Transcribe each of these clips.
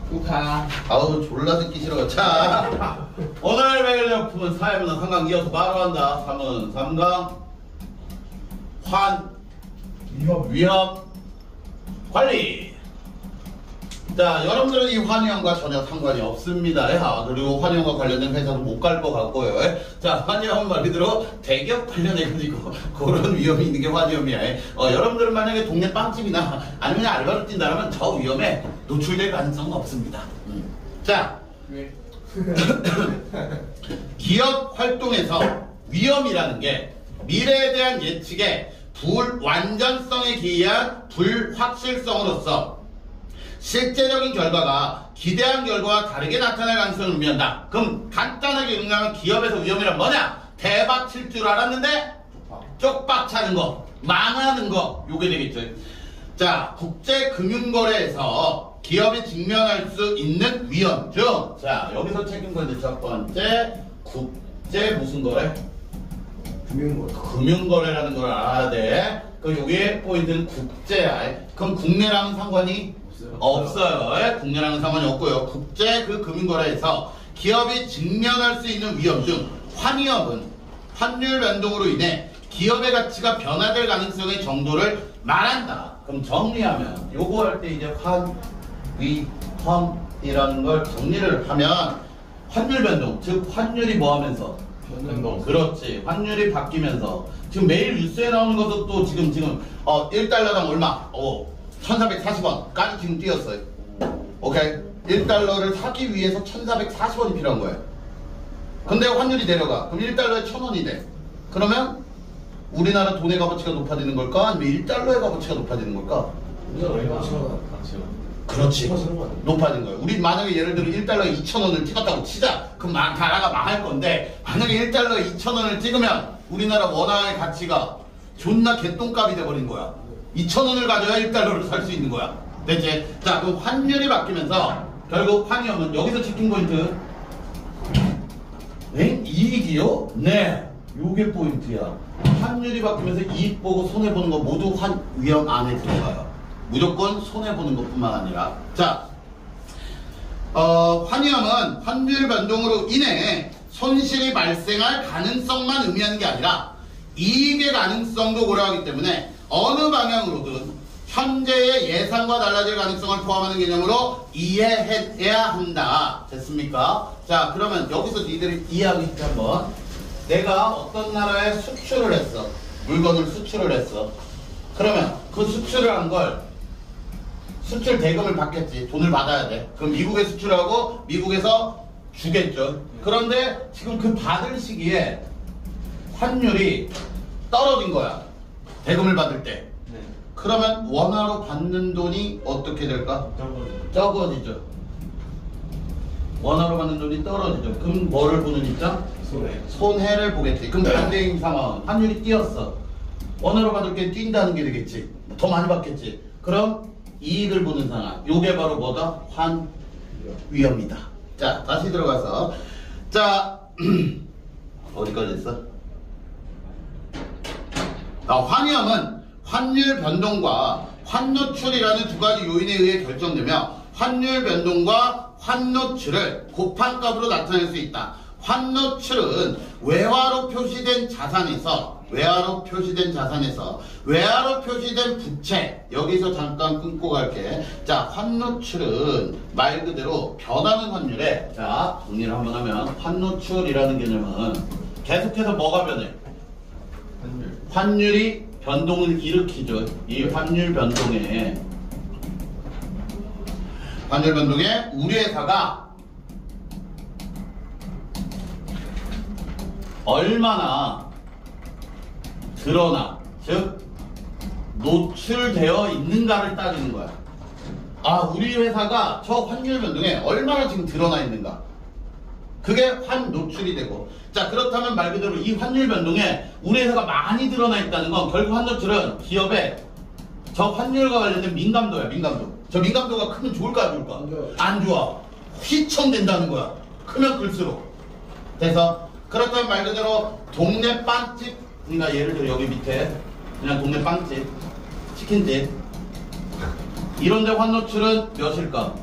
축하. 아우 졸라 듣기 싫어. 자 오늘 배울 역품은 사회문화 3강 이어서 바로 한다. 3은 3강 위험 관리. 자 여러분들은 이 환희형과 전혀 상관이 없습니다. 그리고 환희형과 관련된 회사도 못 갈 것 같고요. 자 환희형 말 그대로 대기업 관련해가지고 그런 위험이 있는 게 환희형이야. 여러분들은 만약에 동네 빵집이나 아니면 알바를 뛴다면 저 위험에 노출될 가능성은 없습니다. 자 기업 활동에서 위험이라는 게 미래에 대한 예측의 불완전성에 기이한 불확실성으로서 실제적인 결과가 기대한 결과와 다르게 나타날 가능성을 의미한다. 그럼 간단하게 응용하면 기업에서 위험이란 뭐냐? 대박 칠 줄 알았는데 쪽박 차는 거, 망하는 거, 요게 되겠죠. 자, 국제금융거래에서 기업이 직면할 수 있는 위험 중, 자 여기서 책임거래 첫 번째 국제 무슨 거래? 금융거래라는 걸 알아야 돼. 그럼 여기에 포인트는 국제야. 그럼 국내랑은 상관이 없어요. 국내랑은 상관이 없고요. 국제 그 금융거래에서 기업이 직면할 수 있는 위험 중 환위험은 환율 변동으로 인해 기업의 가치가 변화될 가능성의 정도를 말한다. 그럼 정리하면 요거 할 때 이제 환위험이라는 걸 정리를 하면 환율 변동, 즉 환율이 뭐 하면서 변동. 그렇지. 환율이 바뀌면서 지금 매일 뉴스에 나오는 것도 또 지금 1달러당 얼마? 1440원까지 지금 뛰었어요. 오케이. 1달러를 사기 위해서 1440원이 필요한 거예요. 근데 환율이 내려가. 그럼 1달러에 1000원이 돼. 그러면 우리나라 돈의 값어치가 높아지는 걸까? 아니면 1달러의 값어치가 높아지는 걸까? 그렇지. 높아진 거예요. 우리 만약에 예를 들어 1달러에 2,000원을 찍었다고 치자. 그럼 나라가 망할 건데, 만약에 1달러에 2,000원을 찍으면 우리나라 원화의 가치가 존나 개똥값이 돼버린 거야. 2,000원을 가져야 1달러를 살 수 있는 거야. 됐지? 자, 그럼 환율이 바뀌면서 결국 환위험은 여기서 치킨 포인트. 이익이요? 네. 요게 포인트야. 환율이 바뀌면서 이익 보고 손해보는 거 모두 환위험 안에 들어가요. 무조건 손해보는 것뿐만 아니라. 자, 환위험은 환율 변동으로 인해 손실이 발생할 가능성만 의미하는 게 아니라 이익의 가능성도 고려하기 때문에 어느 방향으로든 현재의 예상과 달라질 가능성을 포함하는 개념으로 이해해야 한다. 됐습니까? 자, 그러면 여기서 니들이 이해하고 싶지 한번. 내가 어떤 나라에 수출을 했어. 물건을 수출을 했어. 그러면 그 수출을 한 걸 수출 대금을 받겠지. 돈을 받아야 돼. 그럼 미국에 수출하고 미국에서 주겠죠. 그런데 지금 그 받을 시기에 환율이 떨어진 거야. 대금을 받을 때. 네. 그러면 원화로 받는 돈이 어떻게 될까? 적어지죠. 원화로 받는 돈이 떨어지죠. 그럼 뭐를 보는 입장? 손해를 보겠지. 그럼 반대인 상황은 환율이 뛰었어. 원화로 받을 게 뛴다는 게 되겠지. 더 많이 받겠지. 그럼 이익을 보는 상황. 요게 바로 뭐다? 환위험이다. 자, 다시 들어가서. 자, 어디까지 했어? 환위험은 환율 변동과 환노출이라는 두 가지 요인에 의해 결정되며 환율 변동과 환노출을 곱한 값으로 나타낼 수 있다. 환노출은 외화로 표시된 자산에서 외화로 표시된 부채. 여기서 잠깐 끊고 갈게. 자, 환노출은 말 그대로 변하는 환율에, 자 정리를 한번 하면 환노출이라는 개념은 계속해서 뭐가 변해? 환율이 변동을 일으키죠. 이 환율 변동에 우리 회사가 얼마나 드러나, 즉 노출되어 있는가를 따지는 거야. 우리 회사가 저 환율 변동에 얼마나 지금 드러나 있는가. 그게 환노출이 되고. 자, 그렇다면 말 그대로 이 환율 변동에 우리 회사가 많이 드러나 있다는 건 결국 환노출은 기업의 저 환율과 관련된 민감도야. 민감도. 저 민감도가 크면 좋을까 안 좋을까? 안 좋아. 휘청된다는 거야. 크면 클수록. 그래서 그렇다면 말 그대로 동네 빵집, 그러니까 예를 들어 여기 밑에 그냥 동네 빵집, 치킨집, 이런 데 환노출은 몇일까?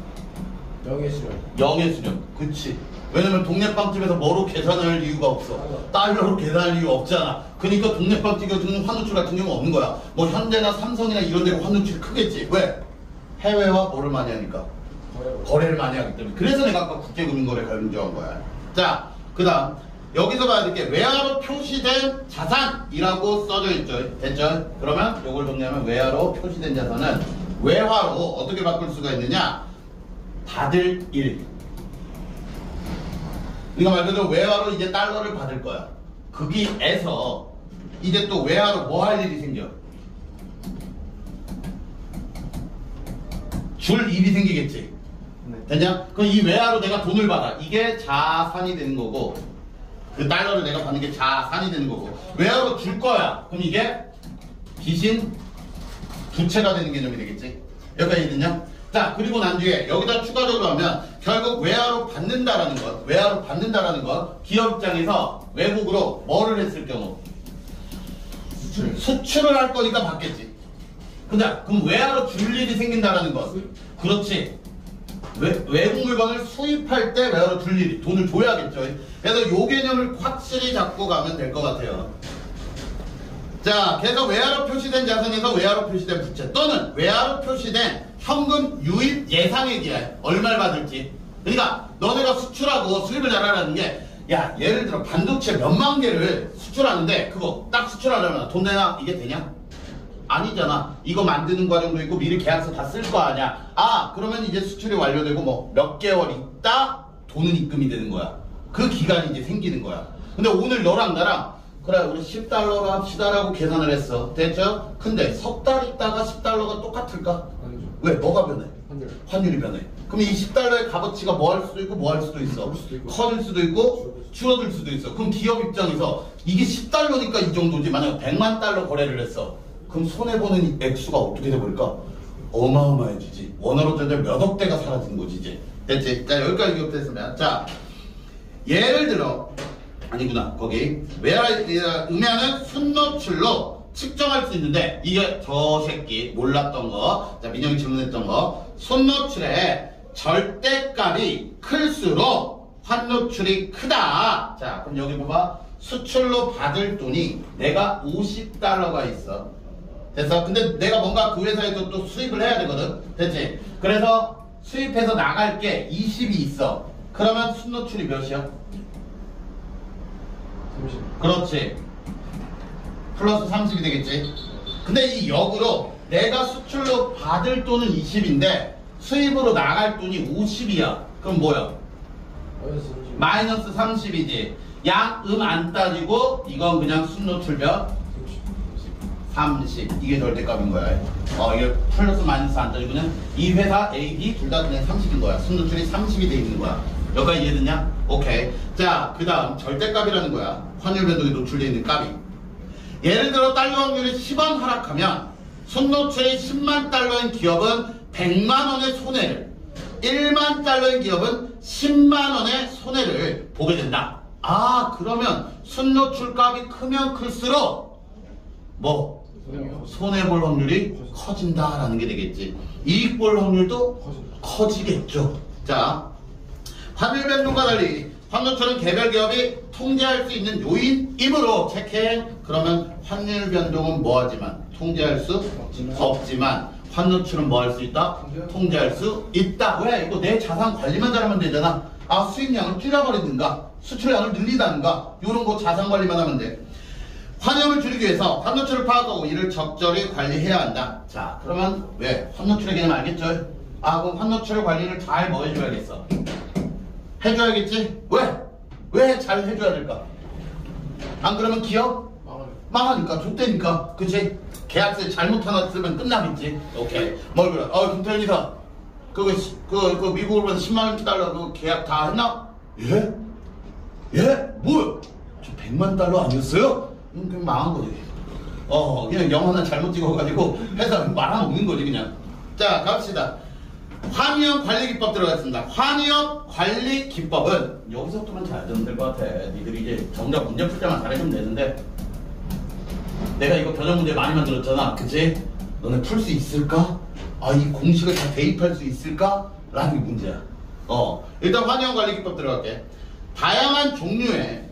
0의 수령. 0의 수령. 그치. 왜냐면 동네빵집에서 뭐로 계산할 이유가 없어. 달러로 계산할 이유 없잖아. 그러니까 동네빵집 같은 환노출 같은 경우는 없는 거야. 뭐 현대나 삼성이나 이런 데가 환노출이 크겠지. 왜? 해외와 뭐를 많이 하니까? 거래를 많이 하기 때문에. 그래서 내가 아까 국제금융거래 강조한 거야. 자, 그 다음 여기서 봐야 될 게 외화로 표시된 자산이라고 써져 있죠. 됐죠? 그러면 요걸 정리하면 외화로 표시된 자산은 외화로 어떻게 바꿀 수가 있느냐? 받을 일. 그러니까 말 그대로 외화로 이제 달러를 받을 거야. 거기에서 이제 또 외화로 뭐 할 일이 생겨? 줄 일이 생기겠지. 됐냐? 그럼 이 외화로 내가 돈을 받아. 이게 자산이 되는 거고, 그 달러를 내가 받는 게 자산이 되는 거고, 외화로 줄 거야. 그럼 이게 빚인 부채가 되는 개념이 되겠지. 여기까지 이해됐냐? 자, 그리고 난 뒤에 여기다 추가적으로 하면 결국 외화로 받는다라는 것, 기업 입장에서 외국으로 뭐를 했을 경우 수출을 할 거니까 받겠지. 근데 그럼 외화로 줄 일이 생긴다라는 것. 그렇지. 외국 물건을 수입할 때 외화로 줄 일이 돈을 줘야겠죠. 그래서 요 개념을 확실히 잡고 가면 될 것 같아요. 자, 그래서 외화로 표시된 자산에서 외화로 표시된 부채 또는 외화로 표시된 현금 유입 예상액이야. 얼마를 받을지. 그러니까 너네가 수출하고 수입을 잘하라는 게, 야, 예를 들어 반도체 몇만 개를 수출하는데 그거 딱 수출하려면 돈 내나? 이게 되냐? 아니잖아. 이거 만드는 과정도 있고 미리 계약서 다 쓸 거 아니야. 아, 그러면 이제 수출이 완료되고 뭐 몇 개월 있다 돈은 입금이 되는 거야. 그 기간이 이제 생기는 거야. 근데 오늘 너랑 나랑 그래 우리 10달러로 합시다라고 계산을 했어. 됐죠? 근데 석 달 있다가 10달러가 똑같을까? 아니죠. 왜? 뭐가 변해? 환율. 환율이 변해. 그럼 이 10달러의 값어치가 뭐 할 수도 있고 뭐 할 수도 있어. 커질 수도 있고 줄어들 수도 있어. 그럼 기업 입장에서 이게 10달러니까 이 정도지. 만약 100만 달러 거래를 했어. 그럼 손해보는 액수가 어떻게 돼버릴까? 어마어마해지지. 원화로 따지면 몇 억대가 사라지는 거지 이제. 됐지? 자, 여기까지 기억됐으면, 자, 예를 들어 아니구나. 거기 음야는 순노출로 측정할 수 있는데, 이게 저 새끼 몰랐던 거, 자, 민영이 질문했던 거, 순노출의 절대값이 클수록 환노출이 크다. 자, 그럼 여기 봐봐. 수출로 받을 돈이 내가 50달러가 있어. 됐어? 근데 내가 뭔가 그 회사에도 또 수입을 해야 되거든. 됐지? 그래서 수입해서 나갈 게 20이 있어. 그러면 순노출이 몇이야? 30. 그렇지. 플러스 30이 되겠지. 근데 이 역으로 내가 수출로 받을 돈은 20인데 수입으로 나갈 돈이 50이야. 그럼 뭐야? 마이너스 30이지. 양, 안 따지고 이건 그냥 순노출 몇? 30. 이게 절대값인 거야. 이게 플러스 마이너스 안 따지고 그냥 이 회사 A, B 둘 다 그냥 30인 거야. 순노출이 30이 돼 있는 거야. 여기까지 이해됐냐? 오케이. 자, 그 다음 절대값이라는 거야. 환율 변동에 노출되어 있는 값이. 예를 들어 달러 확률이 10원 하락하면 순노출이 10만 달러인 기업은 100만 원의 손해를, 1만 달러인 기업은 10만 원의 손해를 보게 된다. 아, 그러면 순노출 값이 크면 클수록 뭐 손해볼 확률이 커진다라는 게 되겠지. 이익 볼 확률도 커지겠죠. 자, 환율 변동과 달리 환노출은 개별 기업이 통제할 수 있는 요인이므로 체크해. 그러면 환율 변동은 뭐하지만 통제할 수 없지만 환노출은 뭐 할 수 있다? 통제할 수 있다. 왜? 이거 내 자산 관리만 잘하면 되잖아. 아, 수입량을 줄여버리든가 수출량을 늘리다든가 이런 거 자산 관리만 하면 돼. 환염을 줄이기 위해서 환노출을 파악하고 이를 적절히 관리해야 한다. 자, 그러면 왜? 환노출의 개념 알겠죠? 아, 그럼 환노출 관리를 잘 뭐 해줘야겠어? 해줘야겠지? 왜? 왜 잘 해줘야 될까? 안 그러면 기업? 망하니까, 좆대니까. 그치? 계약서에 잘못 하나 쓰면 끝나겠지? 오케이. 뭘 그래? 김태현 이사, 그 미국으로 가서 10만 달러 그 계약 다 했나? 예? 예? 뭐야? 저 100만 달러 아니었어요? 그냥 망한 거지. 그냥 영 하나 잘못 찍어가지고 회사 말아먹는 거지, 그냥. 자, 갑시다. 환위업 관리 기법 들어가겠습니다. 환위업 관리 기법은 여기서부터만 잘 들으면 될 것 같아. 니들이 이제 정답 문제 풀 때만 잘해주면 되는데, 내가 이거 변형 문제 많이 만들었잖아. 그치? 너네 풀 수 있을까? 이 공식을 다 대입할 수 있을까? 라는 게 문제야. 일단 환영 관리 기법 들어갈게. 다양한 종류의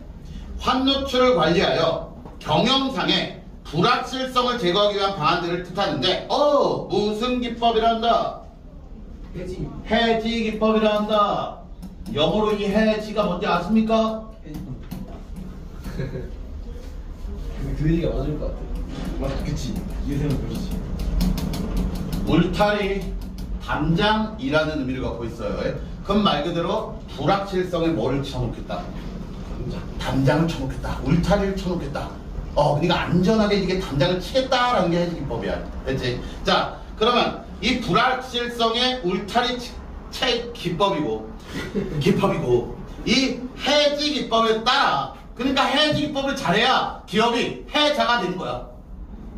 환노출을 관리하여 경영상의 불확실성을 제거하기 위한 방안들을 뜻하는데, 무슨 기법이란다? 해지. 해지 기법이라 한다. 영어로 이 해지가 뭔지 아십니까? 그 얘기가 맞을 것 같아. 맞, 그치. 이해되면 그렇지. 울타리, 담장이라는 의미를 갖고 있어요. 그럼 말 그대로 불확실성에 뭐를 쳐놓겠다? 담장을 쳐놓겠다. 울타리를 쳐놓겠다. 그러니까 안전하게 이게 담장을 치겠다라는 게 해지 기법이야. 됐지? 자, 그러면 이 불확실성의 울타리 채 기법이고 이 해지 기법에 따라, 그러니까 해지 기법을 잘해야 기업이 해자가 되는 거야.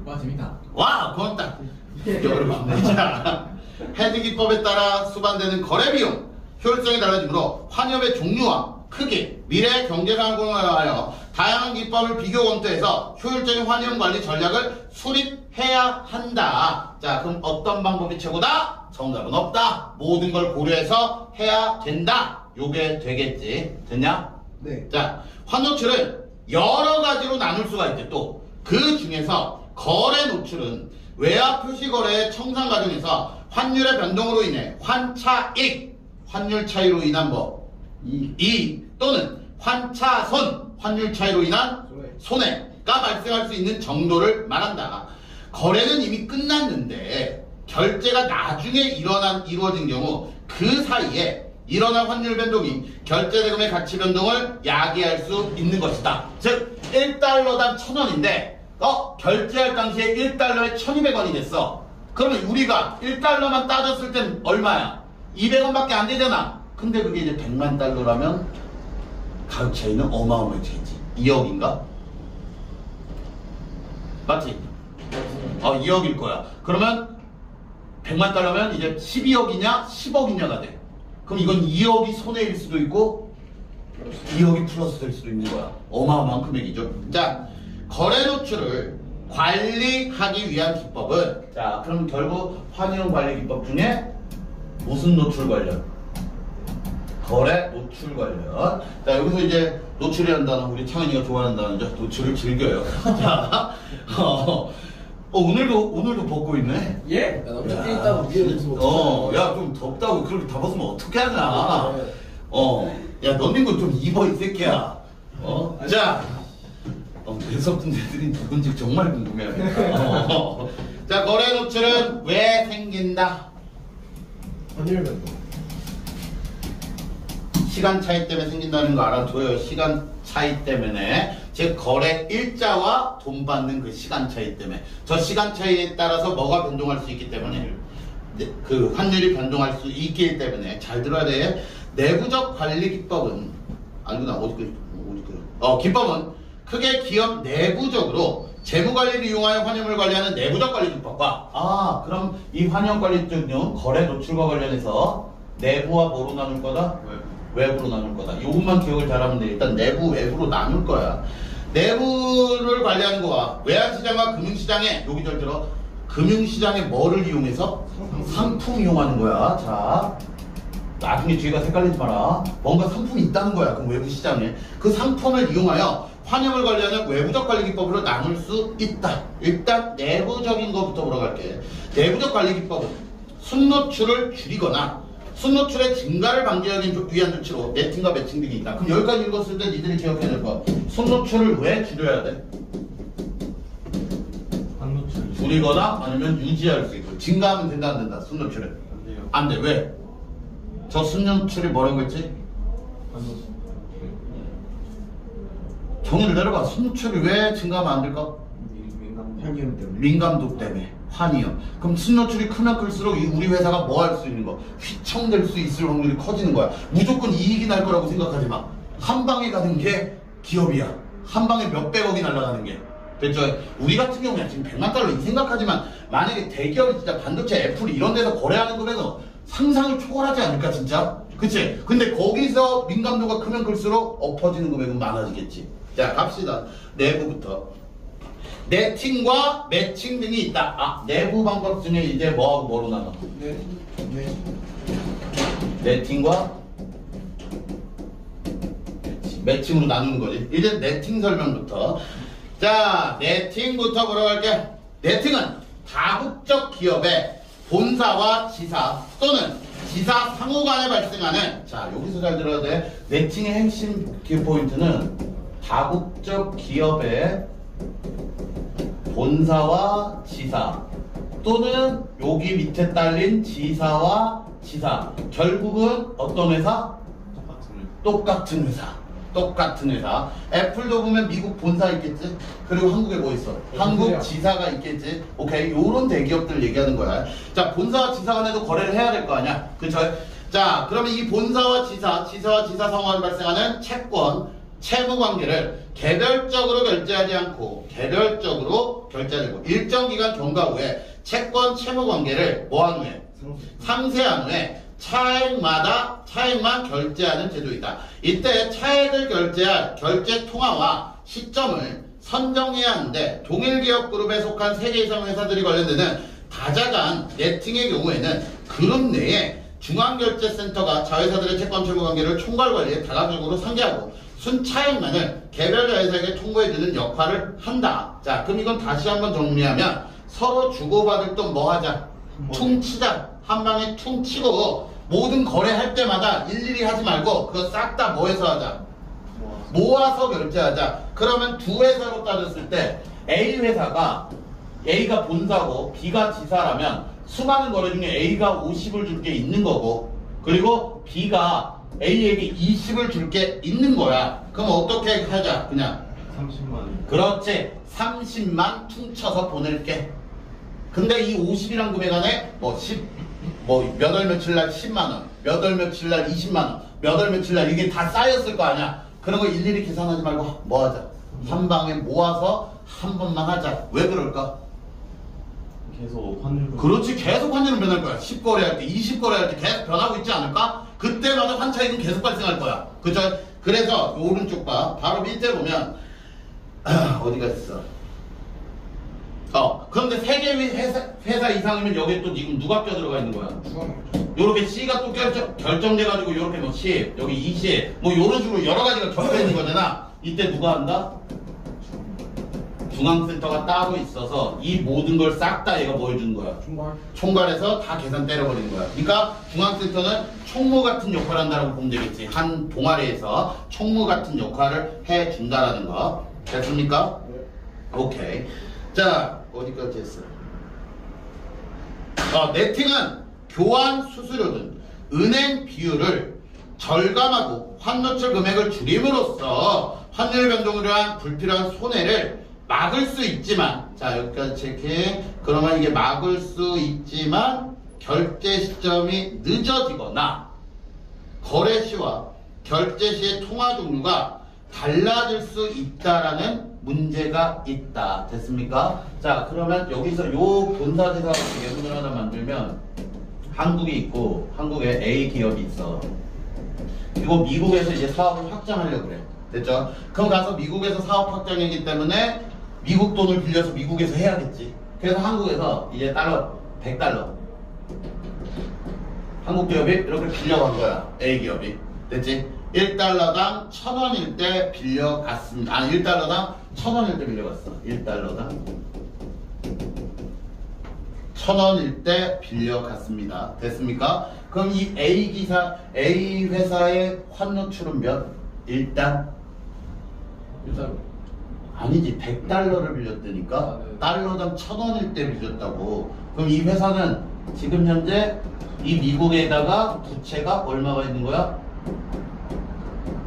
와, 재밌다. 와, 고맙다. 여러분, 자, 해지 기법에 따라 수반되는 거래 비용 효율성이 달라지므로 환협의 종류와 크기, 미래 경제 상황을 하여 다양한 기법을 비교 검토해서 효율적인 환협 관리 전략을 수립해야 한다. 자, 그럼 어떤 방법이 최고다? 정답은 없다. 모든 걸 고려해서 해야 된다. 요게 되겠지. 됐냐? 네. 자, 환노출은 여러 가지로 나눌 수가 있대. 또 그 중에서 거래 노출은 외화 표시 거래의 청산 과정에서 환율의 변동으로 인해 환차익, 환율 차이로 인한 이익 또는 환차손, 환율 차이로 인한 손해가 발생할 수 있는 정도를 말한다. 거래는 이미 끝났는데 결제가 나중에 이루어진 경우 그 사이에 일어난 환율 변동이 결제 대금의 가치 변동을 야기할 수 있는 것이다. 즉 1달러당 1,000원인데 결제할 당시에 1달러에 1,200원이 됐어. 그러면 우리가 1달러만 따졌을 땐 얼마야? 200원밖에 안 되잖아. 근데 그게 이제 100만 달러라면 가격 차이는 어마어마해지겠지. 2억인가? 맞지? 2억일 거야. 그러면 100만 달러면 이제 12억이냐 10억이냐가 돼. 그럼 이건 2억이 손해일 수도 있고 2억이 플러스 될 수도 있는 거야. 어마어마한 금액이죠. 자, 거래 노출을 관리하기 위한 기법은, 자, 그럼 결국 환율 관리 기법 중에 무슨 노출 관련? 거래 노출 관련. 자, 여기서 이제 노출이라는 단어, 우리 창현이가 좋아하는 단어죠. 노출을 즐겨요. 자, 오늘도 벗고 있네. 예? 나 엄청 깨 있다고 위에 있어. 야, 좀 덥다고 그렇게 다 벗으면 어떻게 하냐. 야, 너네 좀 입어, 이 새끼야. 자, 매섭던 애들이 누군지 정말 궁금해하겠다. 자, 거래 노출은 왜 생긴다? 환율 변동. 시간 차이 때문에 생긴다는 거 알아둬요. 시간 차이 때문에. 즉 거래 일자와 돈 받는 그 시간 차이 때문에. 저 시간 차이에 따라서 뭐가 변동할 수 있기 때문에, 그 환율이 변동할 수 있기 때문에. 잘 들어야 돼. 내부적 관리 기법은, 아니구나, 기법은 크게 기업 내부적으로 재무 관리를 이용하여 환율을 관리하는 내부적 관리 기법과, 그럼 이 환율 관리 중 거래 노출과 관련해서 내부와 뭐로 나눌 거다? 외부로 나눌 거다. 요것만 기억을 잘하면 돼. 일단 내부, 외부로 나눌 거야. 내부를 관리하는 거와 외환시장과 금융시장에, 여기저기 들어, 금융시장에 뭐를 이용해서? 상품 이용하는 거야. 자, 나중에 뒤에가 헷갈리지 마라. 뭔가 상품이 있다는 거야. 그 외부 시장에. 그 상품을 이용하여 환율을 관리하는 외부적 관리 기법으로 나눌 수 있다. 일단 내부적인 것부터 보러 갈게. 내부적 관리 기법은 순노출을 줄이거나 순노출의 증가를 방지하기 위한 조치로 네팅과 매칭 등이 있다. 그럼 여기까지 읽었을 때 니들이 기억해야 될 거야. 순노출을 왜 줄여야 돼? 환노출. 줄이거나 아니면 유지할 수 있고. 증가하면 된다 안 된다? 순노출을. 안 돼요. 안 돼. 왜? 저 순노출이 뭐라고 했지? 환노출. 정의를 내려봐. 순노출이 왜 증가하면 안 될까? 환위험 때문에. 민감도 때문에. 환위험. 그럼 순노출이 크면 클수록 우리 회사가 뭐 할 수 있는 거? 휘청될 수 있을 확률이 커지는 거야. 무조건 이익이 날 거라고 생각하지 마. 한 방에 가는 게 기업이야. 한 방에 몇백억이 날아가는 게. 됐죠? 우리 같은 경우는 지금 100만 달러 이 생각하지만, 만약에 대기업이 진짜 반도체 애플 이런 데서 거래하는 금액은 상상을 초월하지 않을까 진짜? 그치? 근데 거기서 민감도가 크면 클수록 엎어지는 금액은 많아지겠지. 자, 갑시다. 내부부터. 네팅과 매칭 등이 있다. 내부 방법 중에 이제 뭐하고 뭐로 나눠? 네. 네. 네팅과 매칭으로 나누는 거지. 이제 네팅 설명부터. 자, 네팅부터 보러 갈게. 네팅은 다국적 기업의 본사와 지사 또는 지사 상호 간에 발생하는, 자, 여기서 잘 들어야 돼. 네팅의 핵심 키포인트는 다국적 기업의 본사와 지사 또는 여기 밑에 딸린 지사와 지사. 결국은 어떤 회사? 똑같은 회사. 똑같은 회사. 애플도 보면 미국 본사 있겠지? 그리고 한국에 뭐 있어? 한국 지사가 있겠지? 오케이. 요런 대기업들 얘기하는 거야. 자, 본사와 지사 간에도 거래를 해야 될 거 아니야? 그쵸? 자, 그러면 이 본사와 지사와 지사 상호간 발생하는 채권, 채무 관계를 개별적으로 결제하지 않고 개별적으로 결제하고 일정 기간 경과 후에 채권 채무 관계를 뭐한 후에? 상세한 후에 차액만 결제하는 제도이다. 이때 차액을 결제할 결제 통화와 시점을 선정해야 하는데 동일 기업 그룹에 속한 3개 이상 회사들이 관련되는 다자간 네팅의 경우에는 그룹 내에 중앙결제센터가 자회사들의 채권 채무 관계를 총괄 관리에 다각적으로 상기하고 순차액만을 개별 자회사에게 통보해주는 역할을 한다. 자, 그럼 이건 다시 한번 정리하면 서로 주고받을 돈 뭐 하자? 퉁치자. 한 방에 퉁치고 모든 거래할 때마다 일일이 하지 말고 그거 싹 다 뭐 해서 하자? 모아서 결제하자. 그러면 두 회사로 따졌을 때 A가 본사고 B가 지사라면 수많은 거래 중에 A가 50을 줄 게 있는 거고 그리고 B가 A에게 20을 줄 게 있는 거야. 그럼 어떻게 하자? 그냥 30만. 그렇지. 30만 퉁쳐서 보낼게. 근데 이 50이란 금액 안에 몇 월 며칠 날 10만원, 몇 월 며칠 날 20만원, 몇 월 며칠 날 이게 다 쌓였을 거 아니야. 그런 거 일일이 계산하지 말고 뭐 하자? 한 방에 모아서 한 번만 하자. 왜 그럴까? 계속 환율. 그렇지. 계속 환율은 변할 거야. 10거래 할 때, 20거래 할 때 계속 변하고 있지 않을까? 그때마다 환차익은 계속 발생할 거야. 그죠? 그래서 오른쪽 봐. 바로 밑에 보면 어디가 있어? 그런데 3개 회사 이상이면 여기 또 지금 누가 껴들어가 있는 거야? 요렇게 C가 또 결정돼가지고 요렇게 뭐 10, 여기 20, 뭐 요런 식으로 여러 가지가 겹쳐 있는 거잖아. 이때 누가 한다? 중앙센터가 따로 있어서 이 모든 걸 싹 다 얘가 뭐 해주는 거야? 총괄해서 다 계산 때려버리는 거야. 그러니까 중앙센터는 총무 같은 역할을 한다고 보면 되겠지. 한 동아리에서 총무 같은 역할을 해준다라는 거. 됐습니까? 네. 오케이. 자, 어디까지 했어? 네팅은 교환 수수료 등 은행 비율을 절감하고 환노출 금액을 줄임으로써 환율 변동으로 한 불필요한 손해를 막을 수 있지만, 자, 여기까지 체킹. 그러면 이게 막을 수 있지만 결제 시점이 늦어지거나 거래 시와 결제 시의 통화 종류가 달라질 수 있다라는 문제가 있다. 됐습니까? 자, 그러면 여기서 요 본사지사 예문을 하나 만들면 한국이 있고 한국에 A 기업이 있어. 그리고 미국에서 이제 사업을 확장하려고 그래. 됐죠? 그럼 가서 미국에서 사업 확장이기 때문에 미국 돈을 빌려서 미국에서 해야겠지. 그래서 한국에서 이제 달러 100달러 한국 기업이 이렇게 빌려간 거야. A 기업이. 됐지? 1달러당 1,000원일 때 빌려갔습니다. 1달러당 1,000원일 때 빌려갔어. 1달러당 1,000원일 때 빌려갔습니다. 됐습니까? 그럼 이 A 회사의 환노출은 몇? 일단 아니지. 100달러를 빌렸다니까. 네. 달러당 1,000원일 때 빌렸다고. 그럼 이 회사는 지금 현재 이 미국에다가 부채가 얼마가 있는 거야?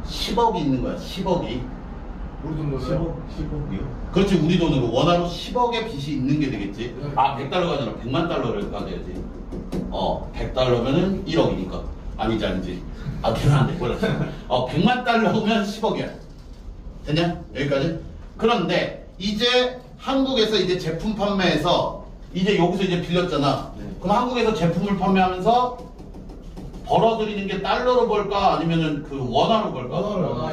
10억이 있는 거야. 10억이. 우리 돈으로 10억이요? 그렇지. 우리 돈으로 원화로 10억의 빚이 있는 게 되겠지. 100달러가 아니라 100만 달러를 가져야지. 100달러면은 1억이니까. 아니지. 계산 안 돼. 몰랐어. 100만 달러면 10억이야. 됐냐? 여기까지? 그런데 이제 한국에서 이제 제품 판매해서 이제 여기서 이제 빌렸잖아. 네. 그럼 한국에서 제품을 판매하면서 벌어들이는 게 달러로 벌까 아니면은 그 원화로 벌까?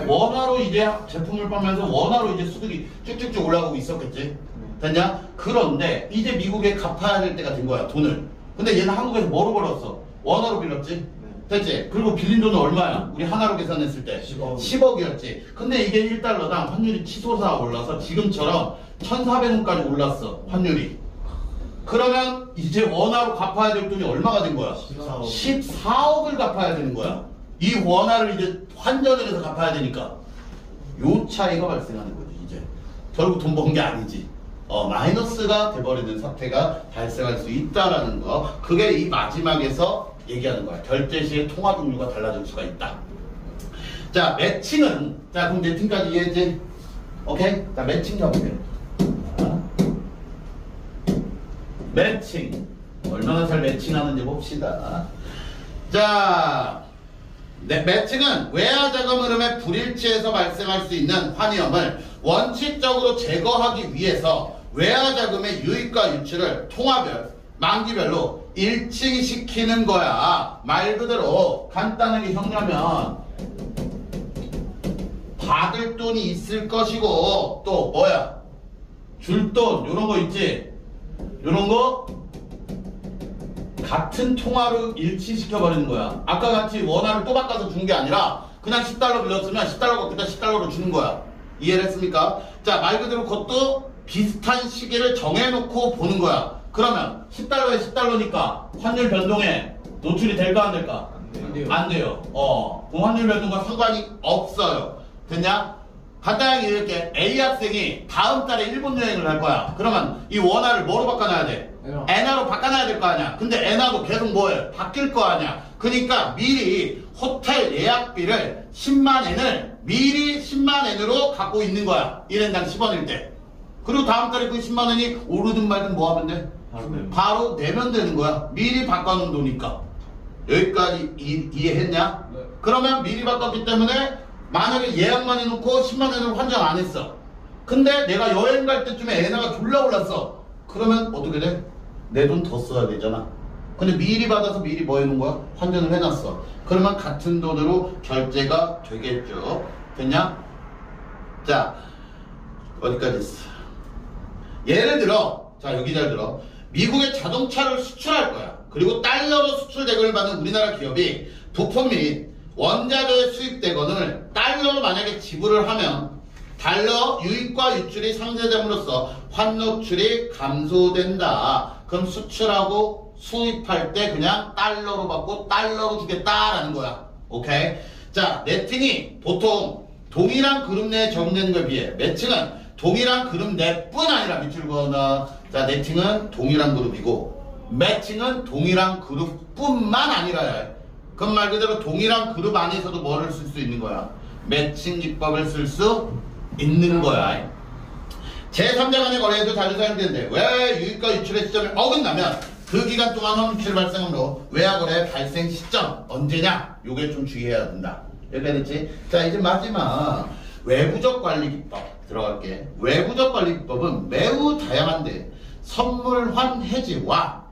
원화로 이제 제품을 판매하면서 원화로 이제 수득이 쭉쭉쭉 올라가고 있었겠지. 됐냐? 그런데 이제 미국에 갚아야 될 때가 된 거야. 돈을. 근데 얘는 한국에서 뭐로 벌었어? 원화로 빌렸지. 됐지? 그리고 빌린 돈은 얼마야? 우리 하나로 계산했을 때 10억이었지. 근데 이게 1달러당 환율이 치솟아 올라서 지금처럼 1,400원까지 올랐어. 환율이. 그러면 이제 원화로 갚아야 될 돈이 얼마가 된 거야? 14억을 갚아야 되는 거야. 이 원화를 이제 환전을 해서 갚아야 되니까 요 차이가 발생하는 거지. 이제 결국 돈 번 게 아니지. 마이너스가 돼버리는 사태가 발생할 수 있다라는 거. 그게 이 마지막에서 얘기하는 거야. 결제 시에 통화 종류가 달라질 수가 있다. 자, 매칭은, 자, 그럼 매칭까지 이해했지? 오케이? 자, 매칭 가볼게. 매칭. 얼마나 잘 매칭하는지 봅시다. 자, 매칭은 외화 자금 흐름의 불일치에서 발생할 수 있는 환위험을 원칙적으로 제거하기 위해서 외화 자금의 유입과 유출을 통화별, 만기별로 일치시키는 거야. 말 그대로 간단하게 형냐면 받을 돈이 있을 것이고 또 뭐야? 줄 돈 요런 거 있지? 요런 거 같은 통화로 일치시켜 버리는 거야. 아까 같이 원화를 또 바꿔서 준 게 아니라 그냥 10달러 빌렸으면 10달러 그냥 10달러로 주는 거야. 이해를 했습니까? 자, 말 그대로 그것도 비슷한 시기를 정해놓고 보는 거야. 그러면 10달러에 10달러니까 환율 변동에 노출이 될까 안 될까? 안 돼요. 그 환율 변동과 상관이 없어요. 됐냐? 간단하게 이렇게 A 학생이 다음 달에 일본 여행을 할 거야. 그러면 이 원화를 뭐로 바꿔놔야 돼? 엔화로 바꿔놔야 될 거 아니야. 근데 엔화도 계속 뭐해? 바뀔 거 아니야. 그러니까 미리 호텔 예약비를 10만 엔을 미리 10만 엔으로 갖고 있는 거야. 1엔당 10원일 때. 그리고 다음 달에 그 10만 엔이 오르든 말든 뭐 하면 돼? 바로 내면 되는 거야. 미리 바꿔놓은 돈이니까. 여기까지 이해했냐? 네. 그러면 미리 바꿨기 때문에 만약에 예약만 해놓고 10만 엔으로 환전 안 했어. 근데 내가 여행 갈 때쯤에 엔화가 졸라 올랐어. 그러면 어떻게 돼? 내 돈 더 써야 되잖아. 근데 미리 받아서 미리 뭐 해놓은 거야? 환전을 해놨어. 그러면 같은 돈으로 결제가 되겠죠. 됐냐? 자, 어디까지 했어? 예를 들어, 자, 여기 잘 들어. 미국에 자동차를 수출할 거야. 그리고 달러로 수출 대금을 받는 우리나라 기업이 부품 및 원자재의 수입 대금을 달러로 만약에 지불을 하면 달러 유입과 유출이 상쇄됨으로써 환노출이 감소된다. 그럼 수출하고 수입할 때 그냥 달러로 받고 달러로 주겠다라는 거야. 오케이? 자, 네팅이 보통 동일한 그룹 내에 적용되는 것에 비해 매칭은 동일한 그룹 내뿐 아니라 밑줄거나 자, 네팅은 동일한 그룹이고 매칭은 동일한 그룹뿐만 아니라 그럼 말 그대로 동일한 그룹 안에서도 뭐를 쓸 수 있는 거야? 매칭 기법을 쓸 수 있는 거야. 제3자 간의 거래에도 자주 사용되는데 왜 유입과 유출의 시점이 어긋나면 그 기간 동안 환유출 발생으로 외화거래 발생 시점 언제냐? 요게 좀 주의해야 된다. 여기까지 됐지? 자, 이제 마지막 외부적 관리 기법 들어갈게. 외부적 관리 기법은 매우 다양한데 선물환 해지와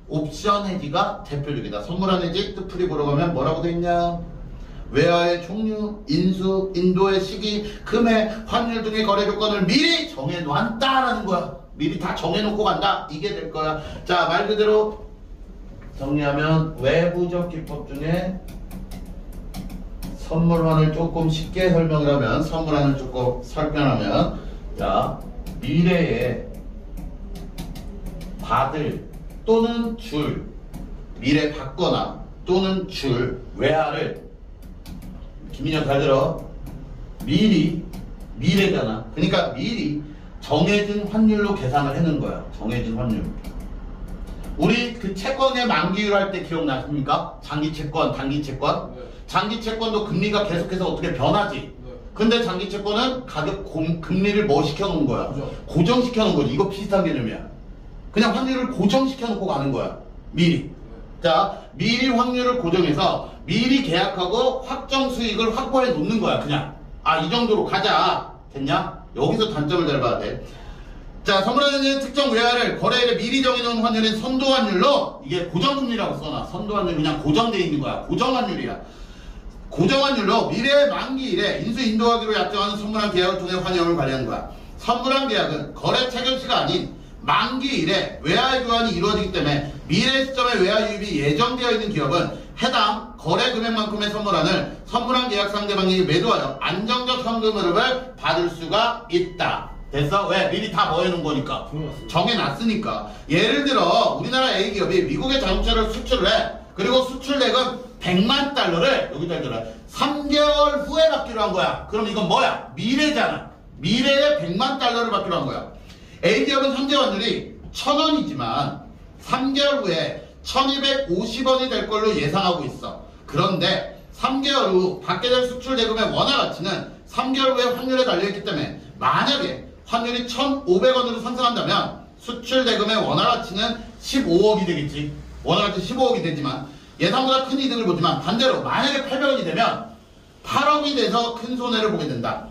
옵션 해지가 대표적이다. 선물환 해지 뜻풀이 보러 가면 뭐라고 돼 있냐? 외화의 종류, 인수, 인도의 시기, 금액, 환율 등의 거래 조건을 미리 정해놓았다라는 거야. 미리 다 정해놓고 간다. 이게 될 거야. 자, 말 그대로 정리하면 외부적 기법 중에 선물환을 조금 쉽게 설명을 하면 선물환을 조금 설명하면 자, 미래에 받을 또는 줄 미래 받거나 또는 줄 외화를 김민영 잘 들어. 미래잖아. 그러니까 미리 정해진 환율로 계산을 해놓은 거야. 정해진 환율. 우리 그 채권의 만기율 할 때 기억나십니까? 장기 채권, 단기 채권. 네. 장기 채권도 금리가 계속해서 어떻게 변하지. 네. 근데 장기 채권은 금리를 뭐 시켜놓은 거야? 고정시켜놓은 거지. 이거 비슷한 개념이야. 그냥 환율을 고정시켜놓고 가는 거야. 미리. 자, 미리 확률을 고정해서 미리 계약하고 확정 수익을 확보해 놓는 거야. 그냥 이 정도로 가자. 됐냐? 여기서 단점을 잘 봐야 돼. 자, 선물하는 특정 외화를 거래일에 미리 정해놓은 환율인 선도환율로 이게 고정금리라고 써놔. 선도환율 그냥 고정되어 있는 거야. 고정환율이야. 고정환율로 미래 만기일에 인수 인도하기로 약정하는 선물한 계약을 통해 환율을 관리하는 거야. 선물한 계약은 거래 체결시가 아닌 만기일에 외화 교환이 이루어지기 때문에 미래 시점에 외화 유입이 예정되어 있는 기업은 해당 거래 금액만큼의 선물안을 선물한 계약 상대방에게 매도하여 안정적 현금 흐름을 받을 수가 있다. 됐어? 왜? 미리 다 뭐 해놓은 거니까. 정해놨으니까. 예를 들어 우리나라 A기업이 미국에 자동차를 수출을 해. 그리고 수출 대금 100만 달러를 여기다 들어 3개월 후에 받기로 한 거야. 그럼 이건 뭐야? 미래잖아. 미래에 100만 달러를 받기로 한 거야. A기업은 현재 환율이 1,000원이지만 3개월 후에 1,250원이 될 걸로 예상하고 있어. 그런데 3개월 후 받게 될 수출 대금의 원화 가치는 3개월 후에 환율에 달려있기 때문에 만약에 환율이 1,500원으로 상승한다면 수출 대금의 원화 가치는 15억이 되겠지. 원화 가치 15억이 되지만 예상보다 큰 이득을 보지만 반대로 만약에 800원이 되면 8억이 돼서 큰 손해를 보게 된다.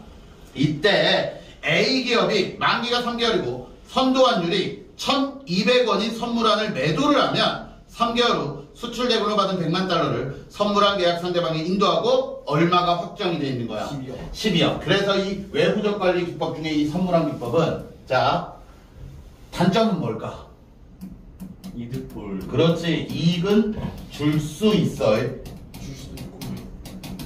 이때 A기업이 만기가 3개월이고 선도환율이 1,200원인 선물안을 매도를 하면 3개월 후 수출 대금으로 받은 100만 달러를 선물한 계약 상대방에 인도하고 얼마가 확정이 되어 있는 거야? 12억. 12억. 그래서 이 외부적 관리 기법 중에 이 선물한 기법은 자 단점은 뭘까? 이득볼 그렇지. 이익은 줄 수 있어. 줄 수도 있고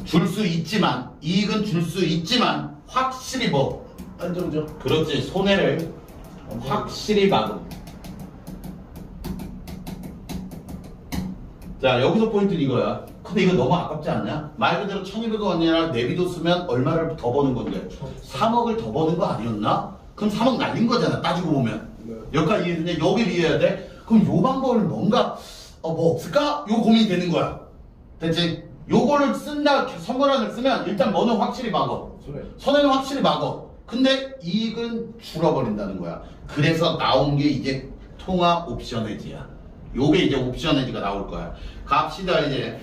줄 수 있지만 이익은 줄 수 있지만 확실히 뭐? 안정적. 그렇지. 손해를 확실히 막음. 자 여기서 포인트는 이거야. 근데 이거 너무 아깝지 않냐? 말 그대로 1,200원이나 내비도 쓰면 얼마를 더 버는 건데 3억을 더 버는 거 아니었나? 그럼 3억 날린 거잖아 따지고 보면. 네. 여기까지 이해했는데 여기를 이해해야 돼? 그럼 요 방법을 뭔가 뭐 없을까? 요 고민이 되는 거야. 됐지? 요거를 쓴다 선물안을 쓰면 일단 뭐는 확실히 막어. 손해는 확실히 막어. 근데 이익은 줄어버린다는 거야. 그래서 나온 게 이제 통화 옵션 해지야. 요게 이제 옵션 해지가 나올 거야. 갑시다 이제.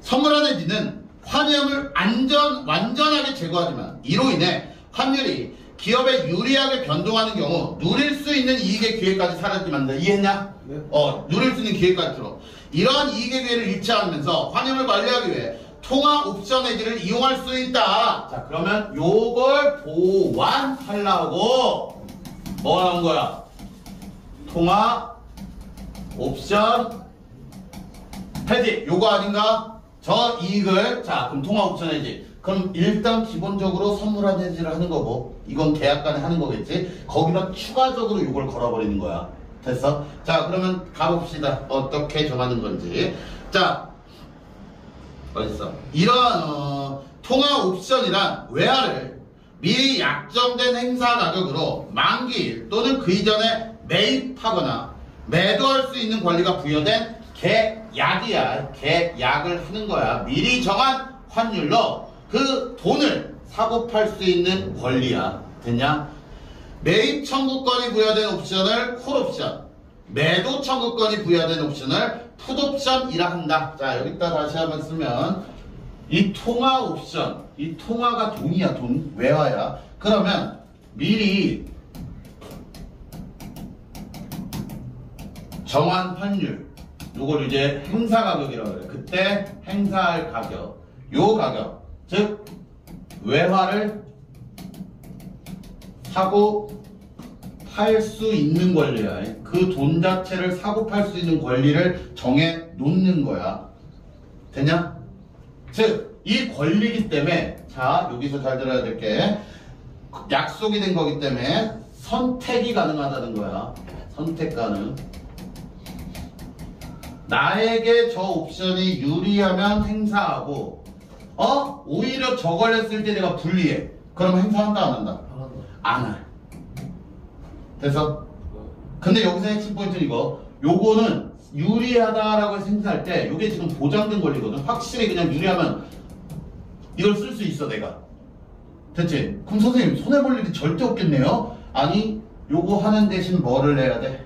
선물안 해지는 환위험을 완전하게 제거하지만 이로 인해 환율이 기업에 유리하게 변동하는 경우 누릴 수 있는 이익의 기회까지 사라지게 만든다. 이해했냐? 네. 누릴 수 있는 기회까지 들어. 이러한 이익의 기회를 잃지 않으면서 환율을 관리하기 위해 통화 옵션 해지를 이용할 수 있다. 자 그러면 요걸 보완하려고 뭐가 나온 거야? 통화 옵션 해지. 요거 아닌가? 저 이익을 자 그럼 통화 옵션 해지. 그럼 일단 기본적으로 선물한 해지를 하는 거고 이건 계약 간에 하는 거겠지. 거기다 추가적으로 이걸 걸어버리는 거야. 됐어? 자 그러면 가봅시다. 어떻게 정하는 건지. 자 어딨어? 이런 통화 옵션이란 외화를 미리 약정된 행사 가격으로 만기일 또는 그 이전에 매입하거나 매도할 수 있는 권리가 부여된 계약이야. 계약을 하는 거야. 미리 정한 환율로 그 돈을 사고 팔 수 있는 권리야. 됐냐? 매입 청구권이 부여된 옵션을 콜옵션, 매도 청구권이 부여된 옵션을 풋옵션이라 한다. 자 여기다 다시 한번 쓰면 이 통화 옵션, 이 통화가 돈이야. 돈, 외화야. 그러면 미리 정한 환율, 요걸 이제 행사 가격이라고 그래. 그때 행사할 가격, 요 가격, 즉 외화를 사고 팔 수 있는 권리야. 그 돈 자체를 사고 팔 수 있는 권리를 정해 놓는 거야. 됐냐? 즉 이 권리이기 때문에 자 여기서 잘 들어야 될 게 약속이 된 거기 때문에 선택이 가능하다는 거야. 선택 가능. 나에게 저 옵션이 유리하면 행사하고 오히려 저걸 했을 때 내가 불리해. 그럼 행사한다 안 한다? 안 해. 됐어? 근데 여기서 핵심 포인트는 이거. 요거는 유리하다라고 해서 행사할 때 요게 지금 보장된 권리거든. 확실히 그냥 유리하면 이걸 쓸 수 있어 내가. 됐지? 그럼 선생님 손해볼 일이 절대 없겠네요? 아니 요거 하는 대신 뭐를 내야 돼?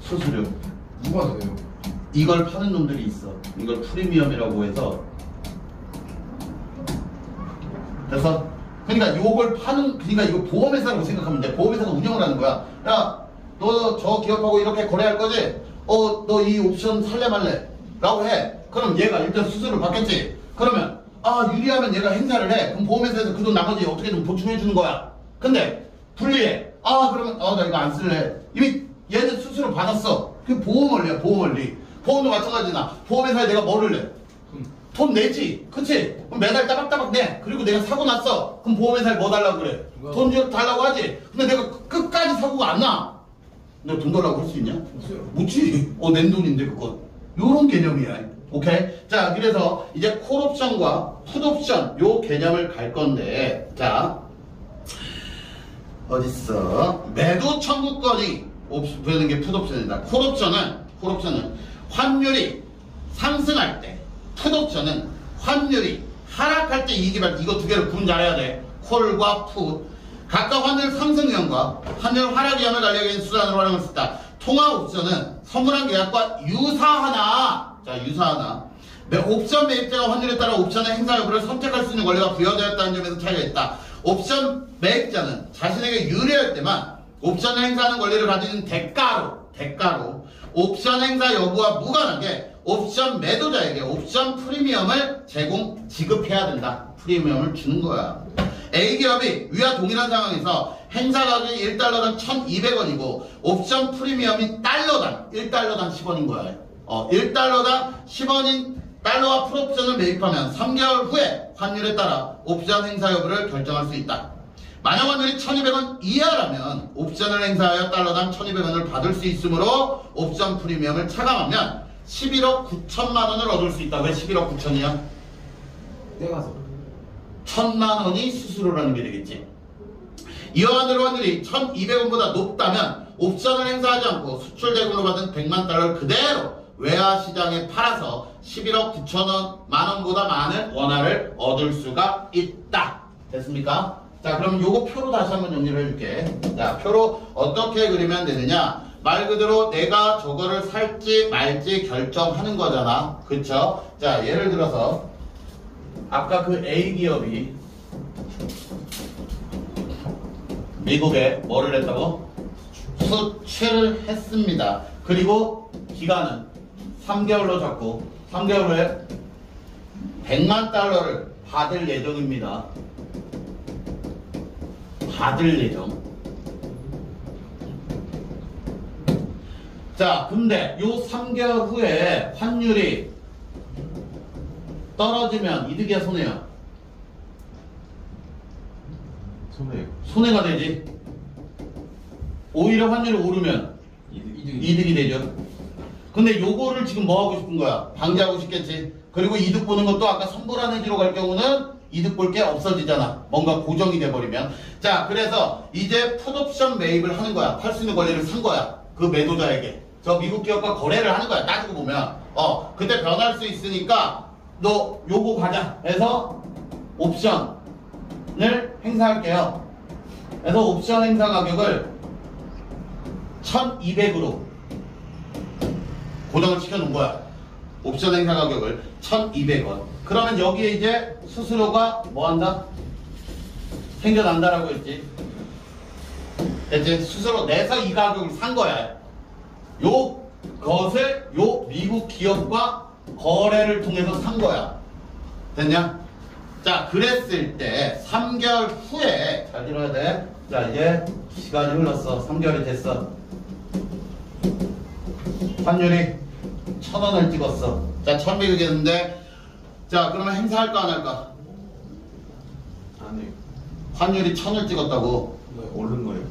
수수료. 누가 돼요? 이걸 파는 놈들이 있어. 이걸 프리미엄이라고 해서. 됐어? 그러니까 요걸 파는, 그러니까 이거 보험회사라고 생각하면 돼. 보험회사가 운영을 하는 거야. 야, 너 저 기업하고 이렇게 거래할 거지? 너 이 옵션 살래 말래? 라고 해. 그럼 얘가 일단 수수료를 받겠지? 그러면 유리하면 얘가 행사를 해. 그럼 보험회사에서 그 돈 나머지 어떻게든 보충해 주는 거야. 근데 불리해. 아 그러면 나 이거 안 쓸래. 이미 얘는 수수료 받았어. 그게 보험 원리야, 보험 원리. 보험도 마찬가지나. 보험회사에 내가 뭐를 내? 돈 내지, 그치? 그럼 매달 따박따박 내. 그리고 내가 사고 났어. 그럼 보험회사에 뭐 달라고 그래? 돈 달라고 하지. 근데 내가 끝까지 사고가 안 나. 내가 돈 달라고 할 수 있냐? 묻지. 낸 돈인데 그건. 요런 개념이야. 오케이? 자, 그래서 이제 콜옵션과 풋옵션 요 개념을 갈 건데, 자, 어딨어? 매도 청구권이 되는 게 풋옵션이다. 콜옵션은 환율이 상승할 때, 풋옵션은 환율이 하락할 때 이익이 발생. 이거 두 개를 구분 잘해야 돼. 콜과 풋. 각각 환율 상승 위험과 환율 하락 위험을 달리하기 수단으로 활용할 수 있다. 통화 옵션은 선물한 계약과 유사하나, 자, 유사하나. 옵션 매입자가 환율에 따라 옵션의 행사 여부를 선택할 수 있는 권리가 부여되었다는 점에서 차이가 있다. 옵션 매입자는 자신에게 유리할 때만 옵션을 행사하는 권리를 가지는 대가로 옵션 행사 여부와 무관하게 옵션 매도자에게 옵션 프리미엄을 지급해야 된다. 프리미엄을 주는 거야. A기업이 위와 동일한 상황에서 행사 가격이 1달러당 1,200원이고 옵션 프리미엄이 달러당 1달러당 10원인 거야. 1달러당 10원인 달러와 풀옵션을 매입하면 3개월 후에 환율에 따라 옵션 행사 여부를 결정할 수 있다. 만약 환율이 1,200원 이하라면 옵션을 행사하여 달러당 1,200원을 받을 수 있으므로 옵션 프리미엄을 차감하면 11억 9천만 원을 얻을 수 있다. 왜 11억 9천이야? 떼가서 1,000만 원이 수수료라는 게 되겠지. 이와 환율 환율이 1,200원보다 높다면 옵션을 행사하지 않고 수출 대금으로 받은 100만 달러를 그대로 외화 시장에 팔아서 11억 9천만 원보다 많은 원화를 얻을 수가 있다. 됐습니까? 자, 그럼 요거 표로 다시 한번 정리를 해줄게. 자, 표로 어떻게 그리면 되느냐? 말 그대로 내가 저거를 살지 말지 결정하는 거잖아. 그쵸? 자, 예를 들어서 아까 그 A기업이 미국에 뭐를 했다고? 수출을 했습니다. 그리고 기간은 3개월로 잡고 3개월 후에 100만 달러를 받을 예정입니다. 받을 예정. 자, 근데 요 3개월 후에 환율이 떨어지면 이득이야, 손해야? 손해가 되지. 오히려 환율이 오르면 이득이 되죠. 근데 요거를 지금 뭐 하고 싶은 거야? 방지하고 싶겠지. 그리고 이득 보는 것도 아까 선불한 해지로 갈 경우는 이득 볼 게 없어지잖아. 뭔가 고정이 돼버리면. 자, 그래서 이제 풋옵션 매입을 하는 거야. 팔 수 있는 권리를 산 거야. 그 매도자에게. 저 미국 기업과 거래를 하는 거야. 따지고 보면. 그때 변할 수 있으니까 너 요거 가자 해서 옵션을 행사할게요. 그래서 옵션 행사 가격을 1,200으로 고정을 시켜놓은 거야. 옵션 행사 가격을 1,200원. 그러면 여기에 이제 수수료가 뭐 한다? 생겨난다라고 했지. 됐지? 수수료 내서 이 가격을 산 거야. 요 것을 요 미국 기업과 거래를 통해서 산 거야. 됐냐? 자, 그랬을 때 3개월 후에 잘 들어야 돼. 자, 이제 시간이 흘렀어. 3개월이 됐어. 환율이 1,000원을 찍었어. 자, 1,100이겠는데. 자, 그러면 행사할까 안 할까? 안 해요. 환율이 1,000을 찍었다고. 오른 거예요.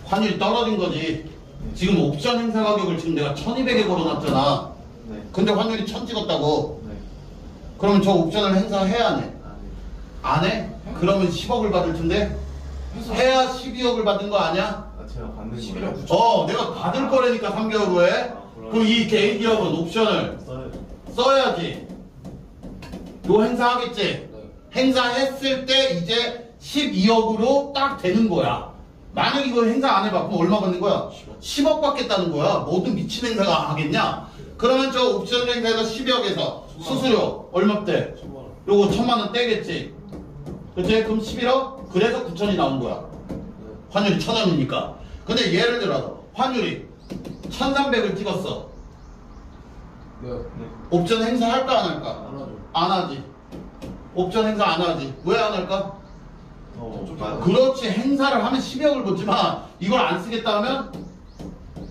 환율이 떨어진 거지. 지금 옵션 행사 가격을 지금 내가 1,200에 걸어놨잖아. 네. 근데 환율이 1,000 찍었다고. 네. 그러면 저 옵션을 행사해야 안 해? 안 해요. 안 해? 그러면 10억을 받을 텐데? 해야 12억을 받은 거 아니야? 제가 받는 거예요. 내가 받을 거라니까 3개월 후에. 그럼 이 개인 기업은 옵션을 써야지. 요 행사하겠지? 네. 행사했을 때 이제 12억으로 딱 되는 거야. 만약 이거 행사 안 해봐. 그럼 얼마 받는 거야? 10억 받겠다는 거야. 모든 미친 행사가 하겠냐? 그러면 저 옵션 행사에서 12억에서 수수료 얼마 때? 요거 1,000만원 떼겠지? 그치? 그럼 11억? 그래서 9천이 나온 거야. 환율이 1,000원이니까. 근데 예를 들어서 환율이 1,300을 찍었어. 네. 옵션 행사 할까 안 할까? 안 하죠. 안 하지. 옵션 행사 안 하지. 왜 안 할까? 그렇지. 행사를 하면 12억을 줬지만 이걸 안 쓰겠다 하면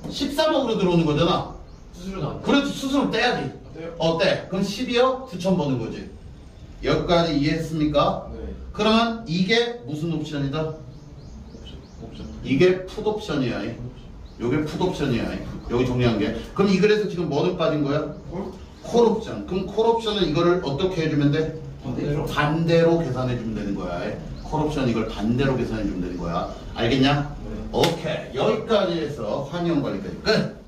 13억으로 들어오는 거잖아. 수수료는 안 돼. 그렇지. 수수료 떼야지. 떼요? 어때? 그럼 12억 9천 버는 거지. 여기까지 이해했습니까? 네. 그러면 이게 무슨 옵션이다? 옵션. 이게 풋옵션이야. 요게 풋옵션이야. 여기 정리한 게. 그럼 이 글에서 지금 뭐는 빠진 거야? 콜옵션. 그럼 콜옵션은 이거를 어떻게 해주면 돼? 반대로. 반대로 계산해주면 되는 거야. 콜옵션 이걸 반대로 계산해주면 되는 거야. 알겠냐? 네. 오케이. 여기까지 해서 환희원관리까지 끝.